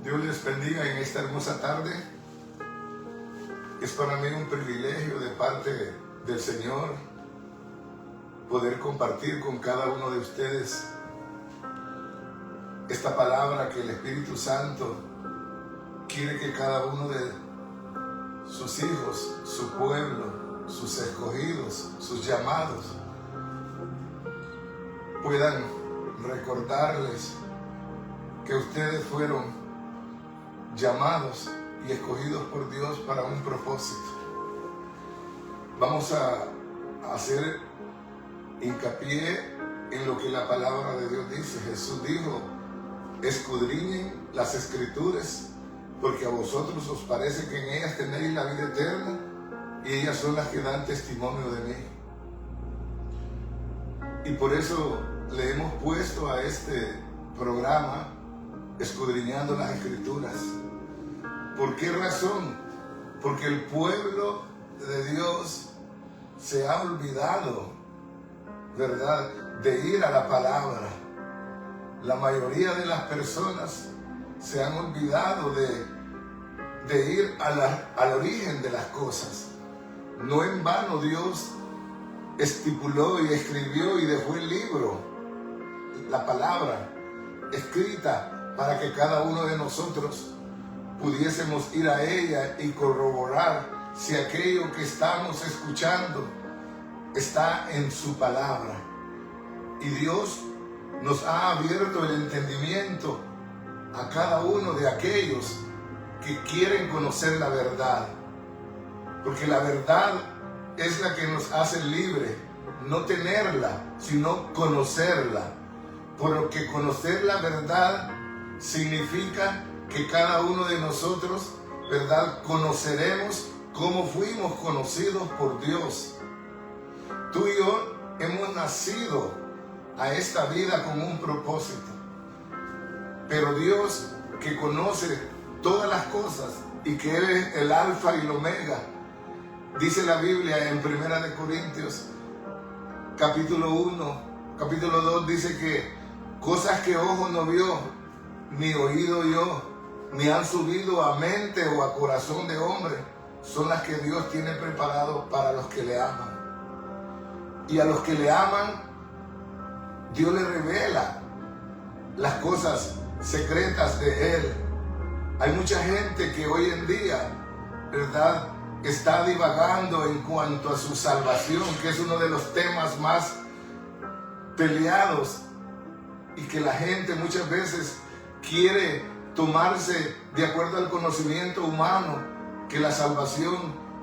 Dios les bendiga en esta hermosa tarde. Es para mí un privilegio de parte del Señor poder compartir con cada uno de ustedes esta palabra que el Espíritu Santo quiere que cada uno de sus hijos, su pueblo, sus escogidos, sus llamados, puedan recordarles que ustedes fueron llamados y escogidos por Dios para un propósito. Vamos a hacer hincapié en lo que la palabra de Dios dice. Jesús dijo: escudriñen las Escrituras, porque a vosotros os parece que en ellas tenéis la vida eterna, y ellas son las que dan testimonio de mí. Y por eso le hemos puesto a este programa Escudriñando las Escrituras. ¿Por qué razón? Porque el pueblo de Dios se ha olvidado, ¿verdad?, de ir a la palabra. La mayoría de las personas se han olvidado de ir al origen de las cosas. No en vano Dios estipuló y escribió y dejó el libro, la palabra escrita, para que cada uno de nosotros pudiésemos ir a ella y corroborar si aquello que estamos escuchando está en su palabra. Y Dios nos ha abierto el entendimiento a cada uno de aquellos que quieren conocer la verdad, porque la verdad es la que nos hace libre, no tenerla, sino conocerla, porque conocer la verdad significa que cada uno de nosotros, ¿verdad?, conoceremos cómo fuimos conocidos por Dios. Tú y yo hemos nacido a esta vida con un propósito, pero Dios, que conoce todas las cosas y que Él es el alfa y el omega, dice la Biblia en 1 Corintios capítulo 1, capítulo 2, dice que cosas que ojo no vio, ni oído oyó, ni han subido a mente o a corazón de hombre, son las que Dios tiene preparado para los que le aman. Y a los que le aman, Dios le revela las cosas secretas de Él. Hay mucha gente que hoy en día, ¿verdad?, está divagando en cuanto a su salvación, que es uno de los temas más peleados, y que la gente muchas veces quiere tomarse de acuerdo al conocimiento humano, que la salvación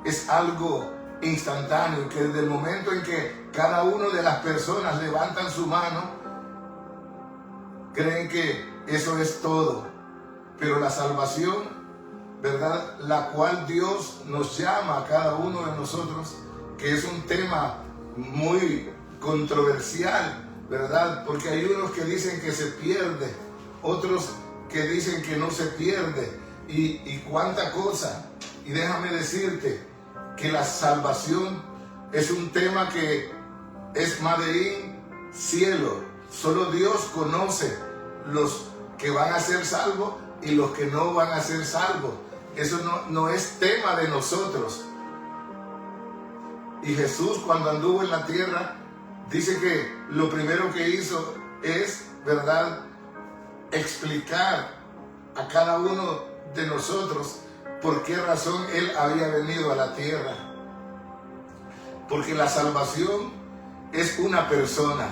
es algo instantáneo, que desde el momento en que cada una de las personas levantan su mano, creen que eso es todo. Pero la salvación, ¿verdad?, la cual Dios nos llama a cada uno de nosotros, que es un tema muy controversial, ¿verdad?, porque hay unos que dicen que se pierde, otros que dicen que no se pierde, y cuánta cosa. Y déjame decirte que la salvación es un tema que es made in cielo. Solo Dios conoce los que van a ser salvos y los que no van a ser salvos. Eso no es tema de nosotros. Y Jesús, cuando anduvo en la tierra, dice que lo primero que hizo es, ¿verdad?, explicar a cada uno de nosotros por qué razón Él había venido a la tierra. Porque la salvación es una persona,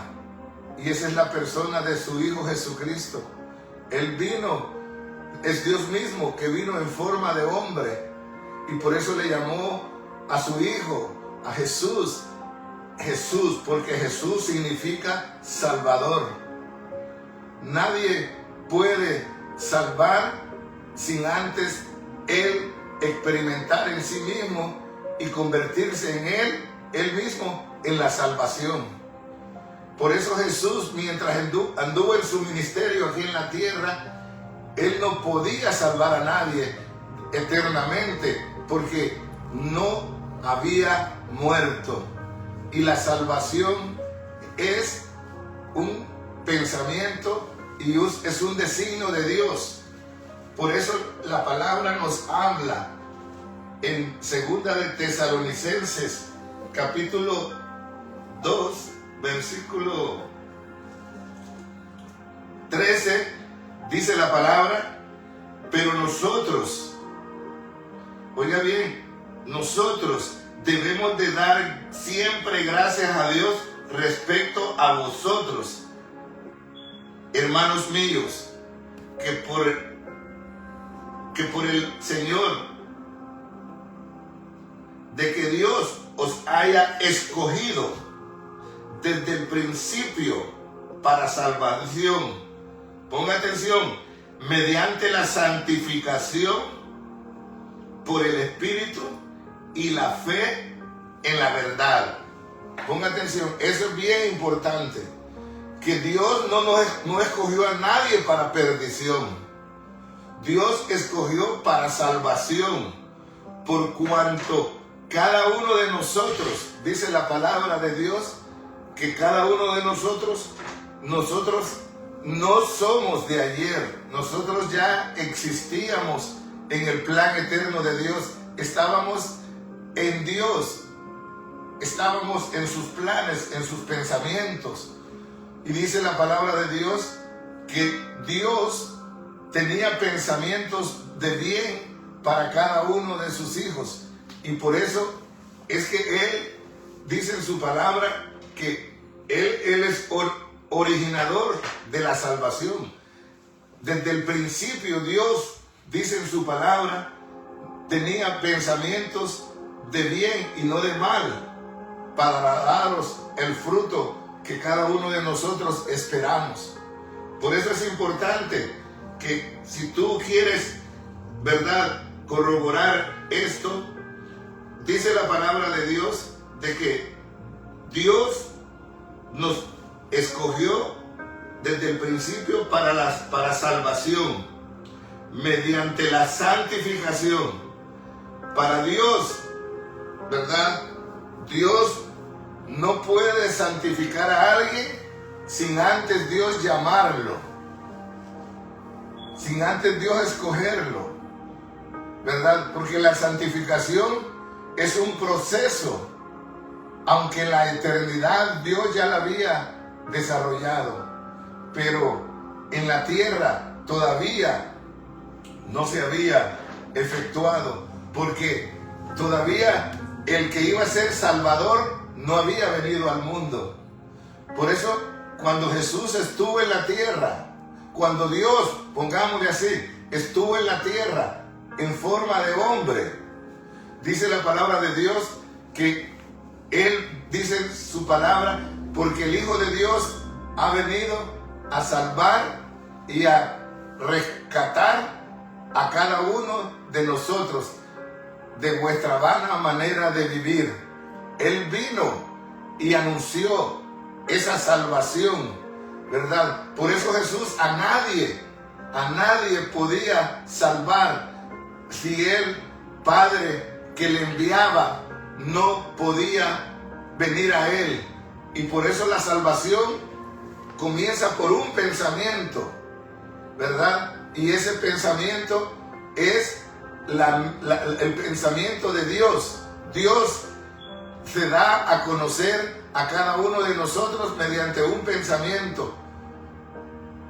y esa es la persona de su Hijo Jesucristo. Él vino, es Dios mismo que vino en forma de hombre, y por eso le llamó a su Hijo, a Jesús, Jesús, porque Jesús significa Salvador. Nadie puede salvar sin antes Él experimentar en sí mismo y convertirse en Él mismo en la salvación. Por eso Jesús, mientras anduvo en su ministerio aquí en la tierra, Él no podía salvar a nadie eternamente, porque no había muerto. Y la salvación es un pensamiento y es un designio de Dios. Por eso la palabra nos habla en 2 de Tesalonicenses, capítulo 2, versículo 13, dice la palabra: pero nosotros, oiga bien, nosotros debemos de dar siempre gracias a Dios respecto a vosotros, hermanos míos, que por el Señor, de que Dios os haya escogido desde el principio para salvación. Ponga atención, mediante la santificación por el Espíritu y la fe en la verdad. Ponga atención, eso es bien importante, que Dios no escogió a nadie para perdición. Dios escogió para salvación, por cuanto cada uno de nosotros, dice la palabra de Dios, que cada uno de nosotros no somos de ayer. Nosotros ya existíamos en el plan eterno de Dios. Estábamos en Dios. Estábamos en sus planes, en sus pensamientos. Y dice la palabra de Dios que Dios tenía pensamientos de bien para cada uno de sus hijos. Y por eso es que Él dice en su palabra que Él es originador de la salvación. Desde el principio Dios, dice en su palabra, tenía pensamientos de bien y no de mal, para daros el fruto que cada uno de nosotros esperamos. Por eso es importante que si tú quieres, ¿verdad?, corroborar esto, dice la palabra de Dios de que Dios nos escogió desde el principio para salvación, mediante la santificación. Para Dios, ¿verdad?, Dios no puede santificar a alguien sin antes Dios llamarlo, sin antes Dios escogerlo, ¿verdad? Porque la santificación es un proceso, aunque en la eternidad Dios ya la había desarrollado, pero en la tierra todavía no se había efectuado, porque todavía el que iba a ser Salvador no había venido al mundo. Por eso, cuando Jesús estuvo en la tierra, cuando Dios, pongámosle así, estuvo en la tierra en forma de hombre, dice la palabra de Dios que Él dice en su palabra, porque el Hijo de Dios ha venido a salvar y a rescatar a cada uno de nosotros de vuestra vana manera de vivir. Él vino y anunció esa salvación, ¿verdad? Por eso Jesús a nadie podía salvar si el Padre que le enviaba no podía venir a Él. Y por eso la salvación comienza por un pensamiento, ¿verdad? Y ese pensamiento es el pensamiento de Dios. Dios se da a conocer a cada uno de nosotros mediante un pensamiento.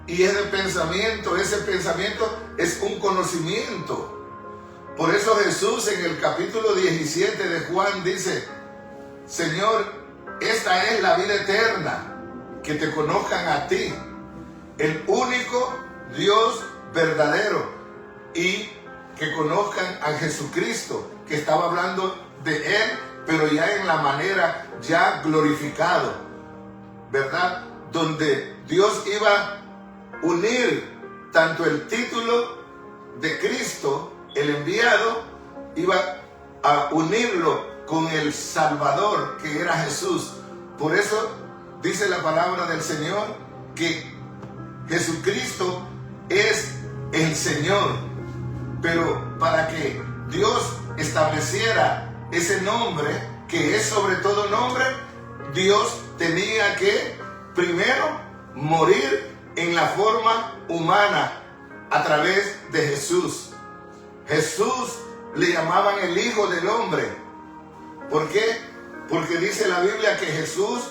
Y ese pensamiento es un conocimiento. Por eso Jesús en el capítulo 17 de Juan dice: Señor, esta es la vida eterna, que te conozcan a ti, el único Dios verdadero, y que conozcan a Jesucristo, que estaba hablando de Él, pero ya en la manera ya glorificado, ¿verdad? Donde Dios iba a unir tanto el título de Cristo, el enviado, iba a unirlo con el Salvador, que era Jesús. Por eso dice la palabra del Señor que Jesucristo es el Señor. Pero para que Dios estableciera ese nombre, que es sobre todo nombre, Dios tenía que primero morir en la forma humana, a través de Jesús. Jesús le llamaban el Hijo del Hombre. ¿Por qué? Porque dice la Biblia que Jesús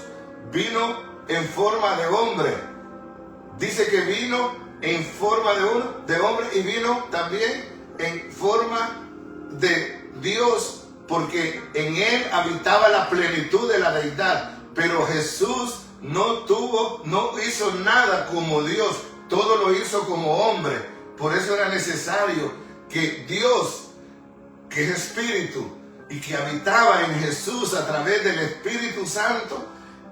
vino en forma de hombre. Dice que vino en forma de hombre y vino también en forma de Dios, porque en él habitaba la plenitud de la deidad. Pero Jesús no hizo nada como Dios, todo lo hizo como hombre. Por eso era necesario que Dios, que es Espíritu, y que habitaba en Jesús a través del Espíritu Santo,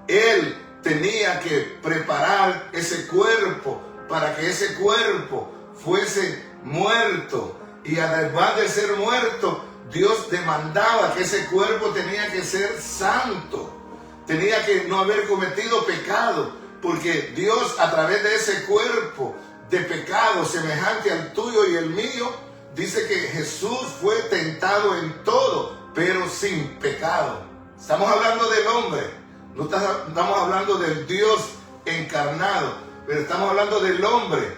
Él tenía que preparar ese cuerpo para que ese cuerpo fuese muerto. Y además de ser muerto, Dios demandaba que ese cuerpo tenía que ser santo, tenía que no haber cometido pecado, porque Dios, a través de ese cuerpo de pecado semejante al tuyo y el mío, dice que Jesús fue tentado en todo, pero sin pecado. Estamos hablando del hombre, no estamos hablando del Dios encarnado, pero estamos hablando del hombre,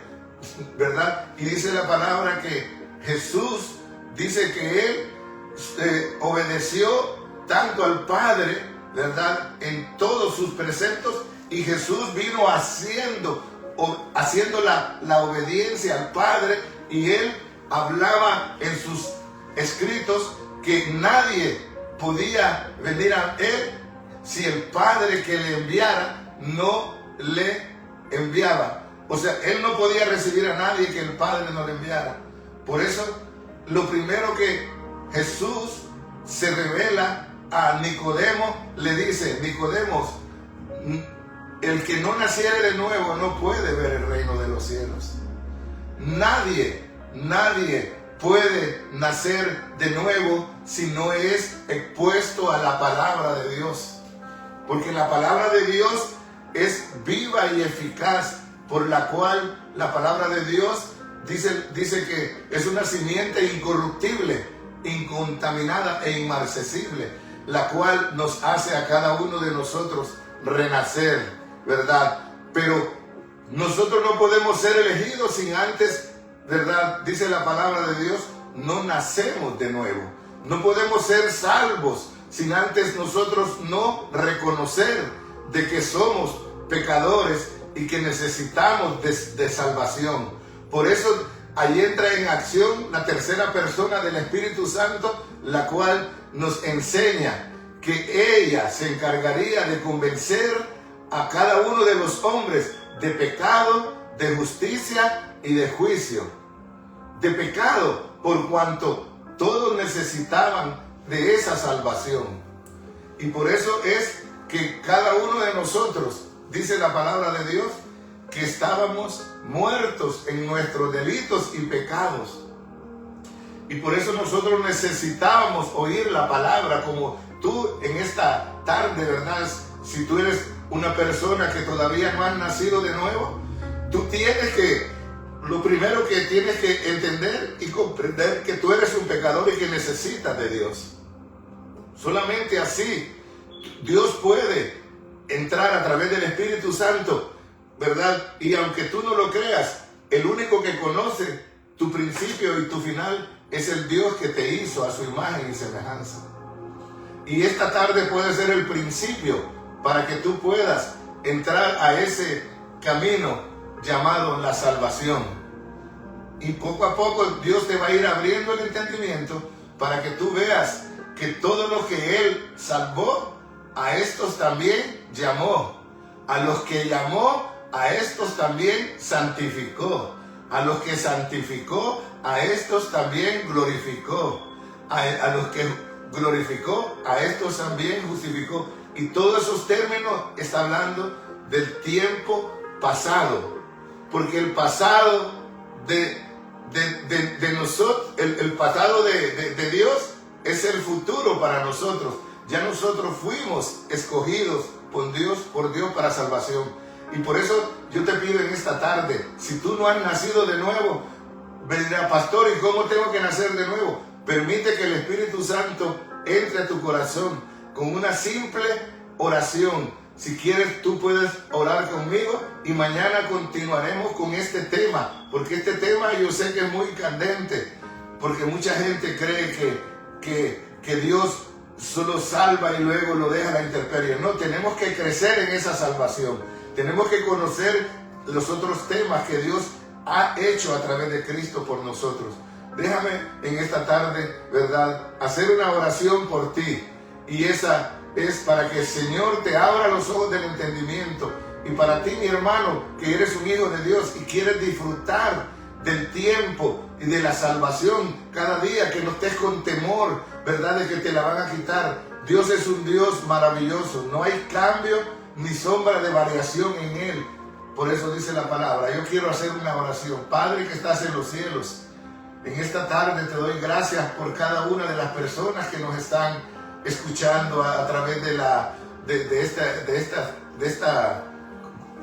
¿verdad? Y dice la palabra que Jesús dice que Él obedeció tanto al Padre, ¿verdad?, en todos sus preceptos, y Jesús vino haciendo la obediencia al Padre, y Él hablaba en sus escritos que nadie podía venir a Él si el Padre que le enviara no le enviaba. O sea, Él no podía recibir a nadie que el Padre no le enviara. Por eso, lo primero que Jesús se revela a Nicodemo, le dice: Nicodemos, el que no naciere de nuevo no puede ver el reino de los cielos. Nadie puede nacer de nuevo si no es expuesto a la palabra de Dios. Porque la palabra de Dios es viva y eficaz, por la cual la palabra de Dios dice que es una simiente incorruptible, incontaminada e inmarcesible, la cual nos hace a cada uno de nosotros renacer, ¿verdad? Pero nosotros no podemos ser elegidos sin antes, ¿verdad? Dice la palabra de Dios, no nacemos de nuevo. No podemos ser salvos sin antes nosotros no reconocer de que somos pecadores y que necesitamos de salvación. Por eso ahí entra en acción la tercera persona del Espíritu Santo, la cual nos enseña que ella se encargaría de convencer a cada uno de los hombres de pecado, de justicia y de juicio. De pecado, por cuanto todos necesitaban de esa salvación. Y por eso es que cada uno de nosotros, dice la palabra de Dios, que estábamos muertos en nuestros delitos y pecados. Y por eso nosotros necesitábamos oír la palabra, como tú en esta tarde, ¿verdad? Si tú eres una persona que todavía no has nacido de nuevo, lo primero que tienes que entender y comprender que tú eres un pecador y que necesitas de Dios. Solamente así Dios puede entrar a través del Espíritu Santo, ¿verdad? Y aunque tú no lo creas, el único que conoce tu principio y tu final es el Dios que te hizo a su imagen y semejanza. Y esta tarde puede ser el principio para que tú puedas entrar a ese camino llamado la salvación. Y poco a poco Dios te va a ir abriendo el entendimiento para que tú veas que todo lo que Él salvó, a estos también llamó. A los que llamó, a estos también santificó. A los que santificó, a estos también glorificó. A los que glorificó, a estos también justificó. Y todos esos términos está hablando del tiempo pasado. Porque el pasado de nosotros, el pasado de Dios es el futuro para nosotros. Ya nosotros fuimos escogidos por Dios para salvación. Y por eso yo te pido en esta tarde, si tú no has nacido de nuevo, vendrá: pastor, ¿y cómo tengo que nacer de nuevo? Permite que el Espíritu Santo entre a tu corazón con una simple oración. Si quieres, tú puedes orar conmigo y mañana continuaremos con este tema, porque este tema yo sé que es muy candente, porque mucha gente cree que Dios solo salva y luego lo deja a la intemperie. No, tenemos que crecer en esa salvación. Tenemos que conocer los otros temas que Dios ha hecho a través de Cristo por nosotros. Déjame en esta tarde, ¿verdad?, hacer una oración por ti. Y esa es para que el Señor te abra los ojos del entendimiento. Y para ti, mi hermano, que eres un hijo de Dios y quieres disfrutar del tiempo y de la salvación cada día, que no estés con temor, ¿verdad?, de que te la van a quitar. Dios es un Dios maravilloso. No hay cambio ni sombra de variación en Él. Por eso dice la palabra. Yo quiero hacer una oración. Padre que estás en los cielos, en esta tarde te doy gracias por cada una de las personas que nos están escuchando a través de esta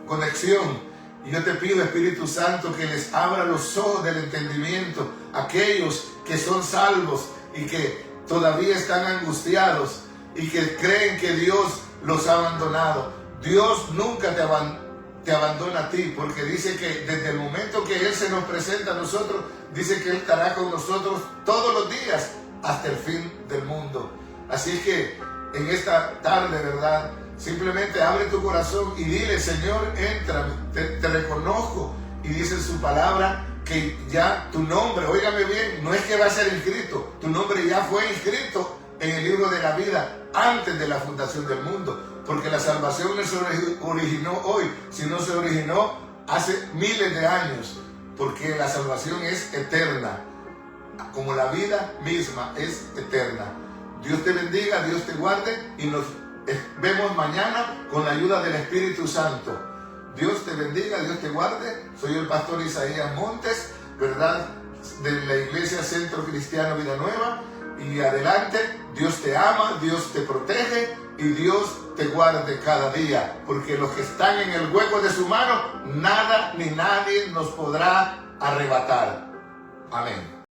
conexión. Y yo te pido, Espíritu Santo, que les abra los ojos del entendimiento, aquellos que son salvos y que todavía están angustiados y que creen que Dios los ha abandonado. Dios nunca te abandona a ti, porque dice que desde el momento que Él se nos presenta a nosotros, dice que Él estará con nosotros todos los días hasta el fin del mundo. Así que en esta tarde, ¿verdad?, simplemente abre tu corazón y dile: Señor, entra, te reconozco. Y dice en su palabra que ya tu nombre, óigame bien, no es que va a ser inscrito, tu nombre ya fue inscrito en el libro de la vida antes de la fundación del mundo. Porque la salvación no se originó hoy, sino se originó hace miles de años. Porque la salvación es eterna, como la vida misma es eterna. Dios te bendiga, Dios te guarde y nos vemos mañana con la ayuda del Espíritu Santo. Dios te bendiga, Dios te guarde. Soy el pastor Isaías Montes, ¿verdad?, de la Iglesia Centro Cristiano Vida Nueva. Y adelante, Dios te ama, Dios te protege y Dios te guarde cada día. Porque los que están en el hueco de su mano, nada ni nadie nos podrá arrebatar. Amén.